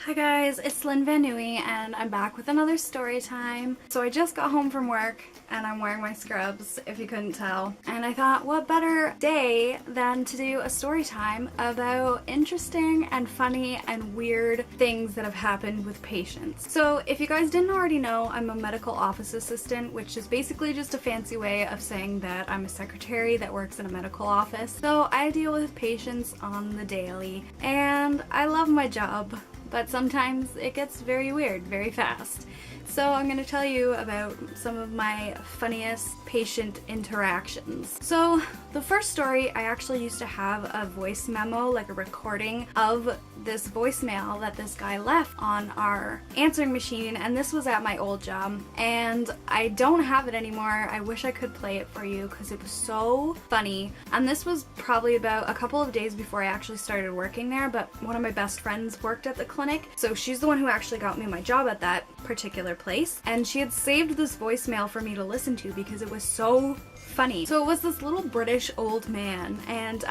Hi guys, it's LynVanieuy and I'm back with another story time. So I just got home from work and I'm wearing my scrubs, if you couldn't tell. And I thought, what better day than to do a story time about interesting and funny and weird things that have happened with patients. So if you guys didn't already know, I'm a medical office assistant, which is basically just a fancy way of saying that I'm a secretary that works in a medical office. So I deal with patients on the daily and I love my job. But sometimes it gets very weird, very fast. So I'm going to tell you about some of my funniest patient interactions. So the first story, I actually used to have a voice memo, like a recording of this voicemail that this guy left on our answering machine, and this was at my old job. And I don't have it anymore. I wish I could play it for you because it was so funny. And this was probably about a couple of days before I actually started working there, but one of my best friends worked at the clinic, so she's the one who actually got me my job at that particular place, and she had saved this voicemail for me to listen to because it was so funny. So it was this little British old man, and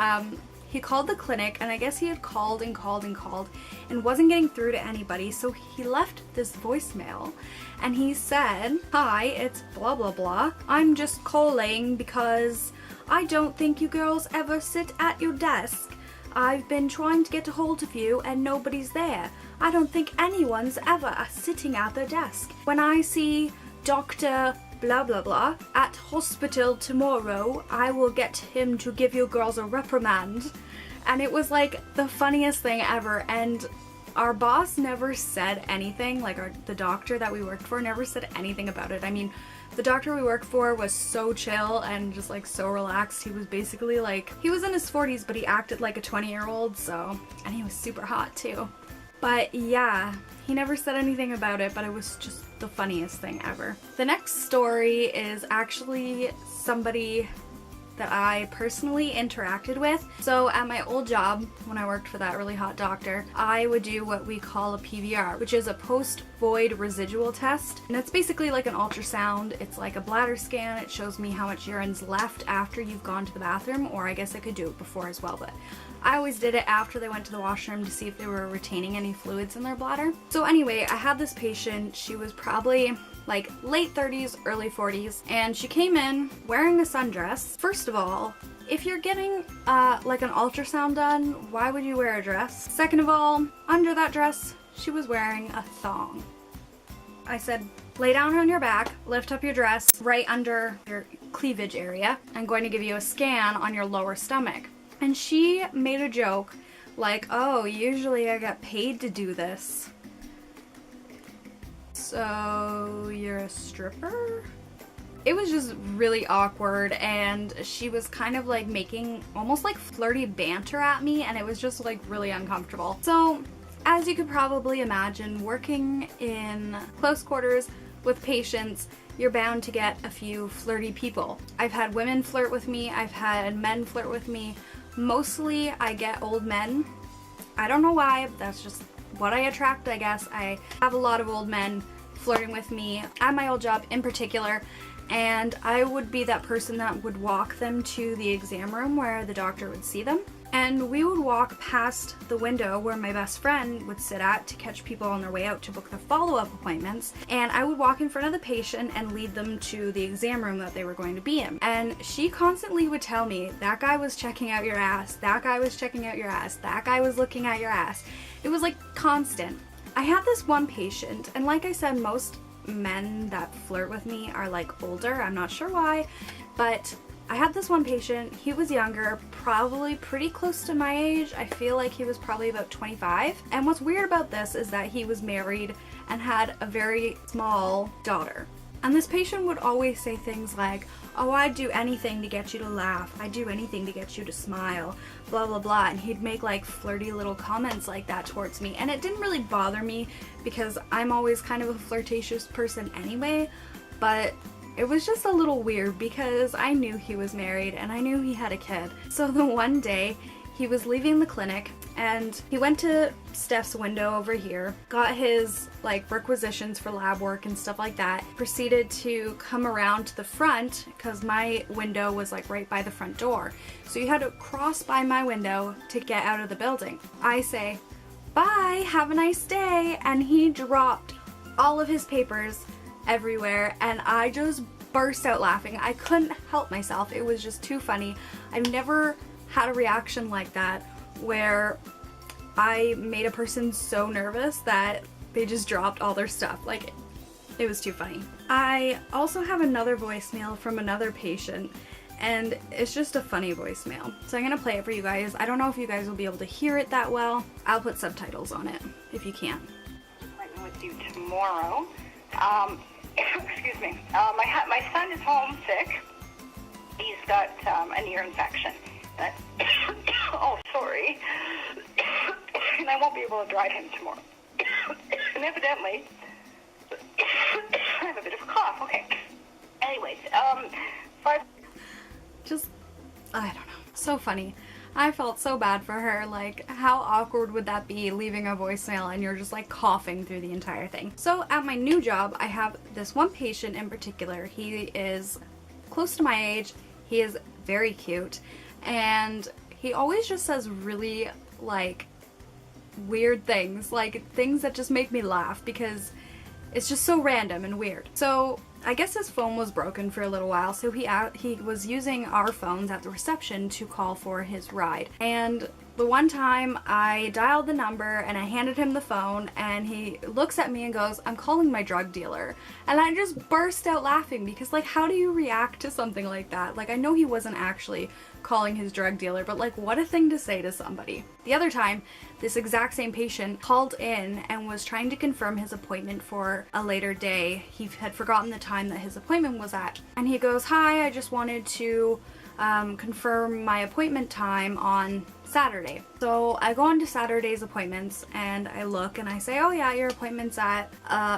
he called the clinic, and I guess he had called and called and called and wasn't getting through to anybody, so he left this voicemail and he said, "Hi, it's blah blah blah. I'm just calling because I don't think you girls ever sit at your desk. I've been trying to get a hold of you and nobody's there. I don't think anyone's ever sitting at their desk. When I see Dr. blah blah blah at hospital tomorrow, I will get him to give you girls a reprimand." And it was like the funniest thing ever, and our boss never said anything, like the doctor that we worked for never said anything about it. I mean, the doctor we worked for was so chill and just like so relaxed. He was basically like, he was in his 40s, but he acted like a 20-year-old, so, and he was super hot too. But yeah, he never said anything about it, but it was just the funniest thing ever. The next story is actually somebody that I personally interacted with. So at my old job, when I worked for that really hot doctor, I would do what we call a PVR, which is a post-void residual test. And it's basically like an ultrasound. It's like a bladder scan. It shows me how much urine's left after you've gone to the bathroom, or I guess I could do it before as well, but I always did it after they went to the washroom to see if they were retaining any fluids in their bladder. So anyway, I had this patient. She was probably like late 30s, early 40s, and she came in wearing a sundress. First of all, if you're getting like an ultrasound done, why would you wear a dress? Second of all, under that dress, she was wearing a thong. I said, lay down on your back, lift up your dress right under your cleavage area. I'm going to give you a scan on your lower stomach. And she made a joke like, "Oh, usually I get paid to do this. So you're a stripper?" It was just really awkward, and she was kind of like making almost like flirty banter at me, and it was just like really uncomfortable. So as you could probably imagine, working in close quarters with patients, you're bound to get a few flirty people. I've had women flirt with me, I've had men flirt with me. Mostly I get old men. I don't know why, but that's just what I attract, I guess. I have a lot of old men flirting with me at my old job in particular, and I would be that person that would walk them to the exam room where the doctor would see them. And we would walk past the window where my best friend would sit at to catch people on their way out to book their follow-up appointments. And I would walk in front of the patient and lead them to the exam room that they were going to be in. And she constantly would tell me, "That guy was checking out your ass, that guy was checking out your ass, that guy was looking at your ass." It was like constant. I had this one patient, and like I said, most men that flirt with me are like older. I'm not sure why, but I had this one patient. He was younger, probably pretty close to my age. I feel like he was probably about 25. And what's weird about this is that he was married and had a very small daughter. And this patient would always say things like, "Oh, I'd do anything to get you to laugh. I'd do anything to get you to smile, blah, blah, blah." And he'd make like flirty little comments like that towards me. And it didn't really bother me because I'm always kind of a flirtatious person anyway, but it was just a little weird because I knew he was married and I knew he had a kid. So the one day he was leaving the clinic and he went to Steph's window over here, got his like requisitions for lab work and stuff like that, proceeded to come around to the front because my window was like right by the front door. So you had to cross by my window to get out of the building. I say, bye, have a nice day. And he dropped all of his papers everywhere and I just burst out laughing. I couldn't help myself. It was just too funny. I've never had a reaction like that where I made a person so nervous that they just dropped all their stuff. Like, it was too funny. I also have another voicemail from another patient, and it's just a funny voicemail. So I'm gonna play it for you guys. I don't know if you guys will be able to hear it that well. I'll put subtitles on it if you can. Appointment with you tomorrow. Excuse me. My son is home sick. He's got an ear infection. Oh, sorry. And I won't be able to drive him tomorrow. And evidently, I have a bit of a cough. Okay. Anyways, Just, I don't know. So funny. I felt so bad for her. Like, how awkward would that be, leaving a voicemail and you're just like coughing through the entire thing? So at my new job, I have this one patient in particular. He is close to my age. He is very cute. And he always just says really, like, weird things. Like, things that just make me laugh because it's just so random and weird. So I guess his phone was broken for a little while, so he was using our phones at the reception to call for his ride. And the one time I dialed the number and I handed him the phone and he looks at me and goes, "I'm calling my drug dealer." And I just burst out laughing because, like, how do you react to something like that? Like, I know he wasn't actually calling his drug dealer, but like, what a thing to say to somebody. The other time, this exact same patient called in and was trying to confirm his appointment for a later day. He had forgotten the time that his appointment was at. And he goes, "Hi, I just wanted to confirm my appointment time on Saturday." So I go on to Saturday's appointments and I look and I say, "Oh yeah, your appointment's at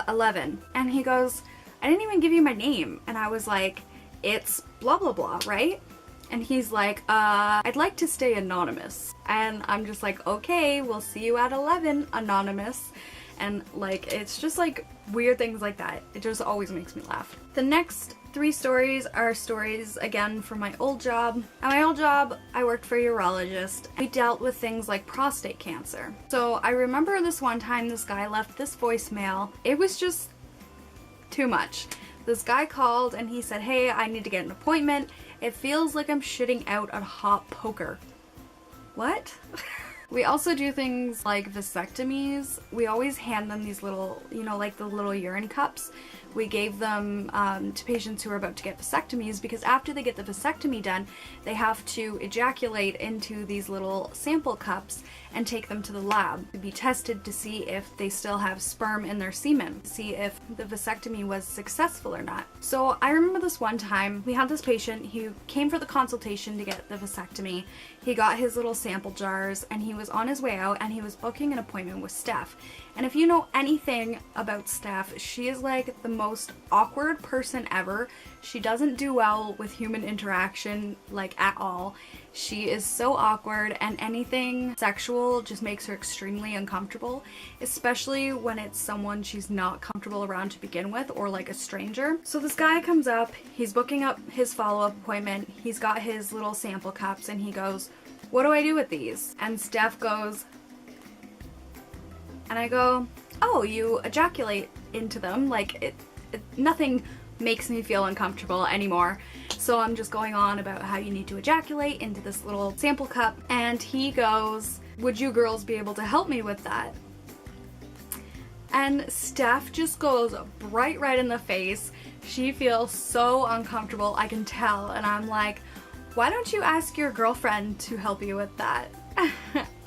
11. And he goes, "I didn't even give you my name." And I was like, "It's blah blah blah, right?" And he's like, "I'd like to stay anonymous." And I'm just like, "Okay, we'll see you at 11, anonymous." And like, it's just like weird things like that. It just always makes me laugh. The next 3 stories are stories again from my old job. At my old job, I worked for a urologist. We dealt with things like prostate cancer. So I remember this one time this guy left this voicemail. It was just too much. This guy called and he said, "Hey, I need to get an appointment. It feels like I'm shitting out a hot poker." What? We also do things like vasectomies. We always hand them these little, you know, like the little urine cups. We gave them to patients who are about to get vasectomies because after they get the vasectomy done, they have to ejaculate into these little sample cups and take them to the lab to be tested to see if they still have sperm in their semen, see if the vasectomy was successful or not. So I remember this one time, we had this patient who came for the consultation to get the vasectomy. He got his little sample jars and he was on his way out and he was booking an appointment with Steph. And if you know anything about Steph, she is like the most awkward person ever. She doesn't do well with human interaction, like, at all. She is so awkward and anything sexual just makes her extremely uncomfortable, especially when it's someone she's not comfortable around to begin with or like a stranger. So this guy comes up, he's booking up his follow-up appointment, he's got his little sample cups and he goes, "What do I do with these?" And Steph goes, and I go, "Oh, you ejaculate into them." Like, nothing makes me feel uncomfortable anymore. So I'm just going on about how you need to ejaculate into this little sample cup. And he goes, "Would you girls be able to help me with that?" And Steph just goes bright red in the face. She feels so uncomfortable, I can tell. And I'm like, "Why don't you ask your girlfriend to help you with that?"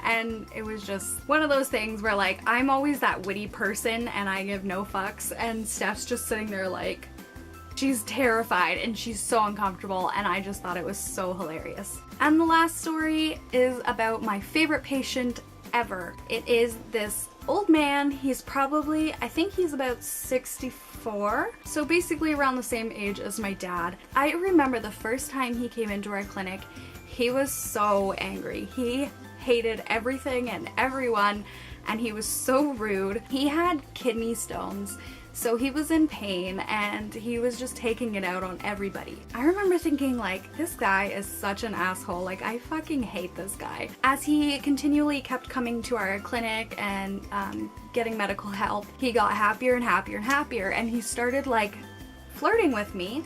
And it was just one of those things where, like, I'm always that witty person and I give no fucks, and Steph's just sitting there like, she's terrified and she's so uncomfortable, and I just thought it was so hilarious. And the last story is about my favorite patient ever. It is this old man. He's probably, I think he's about 64, so basically around the same age as my dad. I remember the first time he came into our clinic, he was so angry. He hated everything and everyone, and he was so rude. He had kidney stones So he was in pain and he was just taking it out on everybody. I remember thinking like, this guy is such an asshole. Like, I fucking hate this guy. As he continually kept coming to our clinic and getting medical help, he got happier and happier and happier, and he started like flirting with me.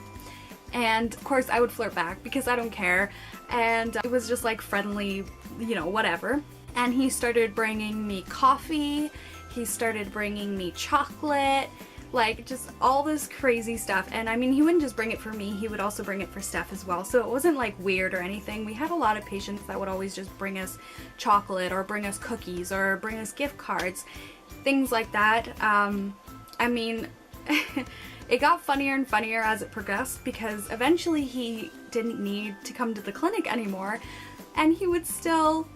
And of course I would flirt back because I don't care, and it was just like friendly, you know, whatever. And he started bringing me coffee, he started bringing me chocolate, like just all this crazy stuff. And I mean, he wouldn't just bring it for me, he would also bring it for Steph as well. So it wasn't like weird or anything. We had a lot of patients that would always just bring us chocolate or bring us cookies or bring us gift cards, things like that. I mean, it got funnier and funnier as it progressed, because eventually he didn't need to come to the clinic anymore, and he would still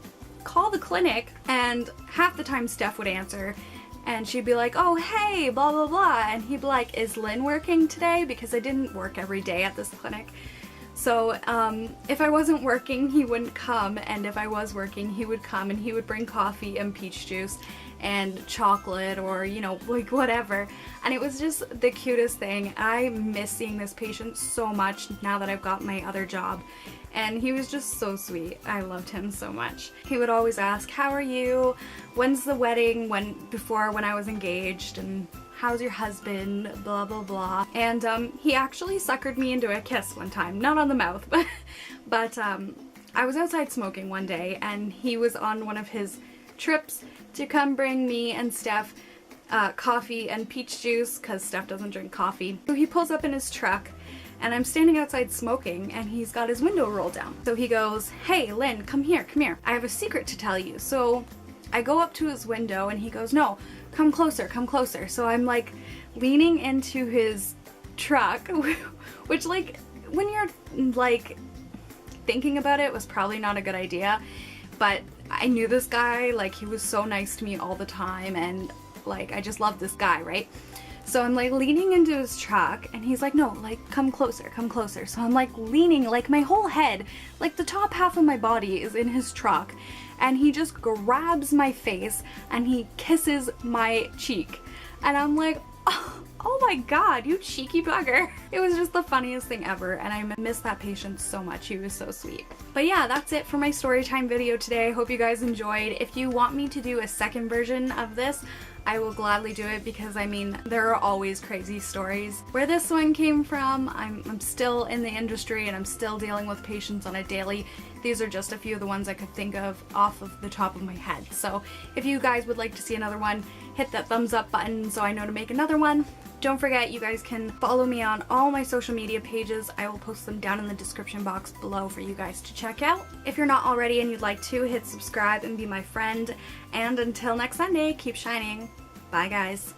call the clinic, and half the time Steph would answer, and she'd be like, oh hey, blah blah blah, and he'd be like, is Lynn working today? Because I didn't work every day at this clinic. So if I wasn't working, he wouldn't come, and if I was working, he would come and he would bring coffee and peach juice and chocolate, or you know, like whatever. And it was just the cutest thing. I miss seeing this patient so much now that I've got my other job, and he was just so sweet. I loved him so much. He would always ask, how are you, when's the wedding, when I was engaged, and how's your husband, blah blah blah. And he actually suckered me into a kiss one time, not on the mouth, but I was outside smoking one day, and he was on one of his trips to come bring me and Steph coffee and peach juice, because Steph doesn't drink coffee. So he pulls up in his truck, and I'm standing outside smoking, and he's got his window rolled down. So he goes, hey Lynn, come here, come here. I have a secret to tell you. So I go up to his window, and he goes, no, come closer, come closer. So I'm like leaning into his truck, which like when you're like thinking about it was probably not a good idea, but I knew this guy, like he was so nice to me all the time, and like I just loved this guy, right? So I'm like leaning into his truck, and he's like, no, like come closer, come closer. So I'm like leaning, like my whole head, like the top half of my body is in his truck, and he just grabs my face and he kisses my cheek, and I'm like, oh my god, you cheeky bugger. It was just the funniest thing ever, and I miss that patient so much. He was so sweet. But yeah, that's it for my story time video today. Hope you guys enjoyed. If you want me to do a second version of this, I will gladly do it, because I mean, there are always crazy stories. Where this one came from, I'm still in the industry, and I'm still dealing with patients on a daily. These are just a few of the ones I could think of off of the top of my head. So if you guys would like to see another one, hit that thumbs up button so I know to make another one. Don't forget, you guys can follow me on all my social media pages. I will post them down in the description box below for you guys to check out. If you're not already and you'd like to, hit subscribe and be my friend. And until next Sunday, keep shining. Bye guys.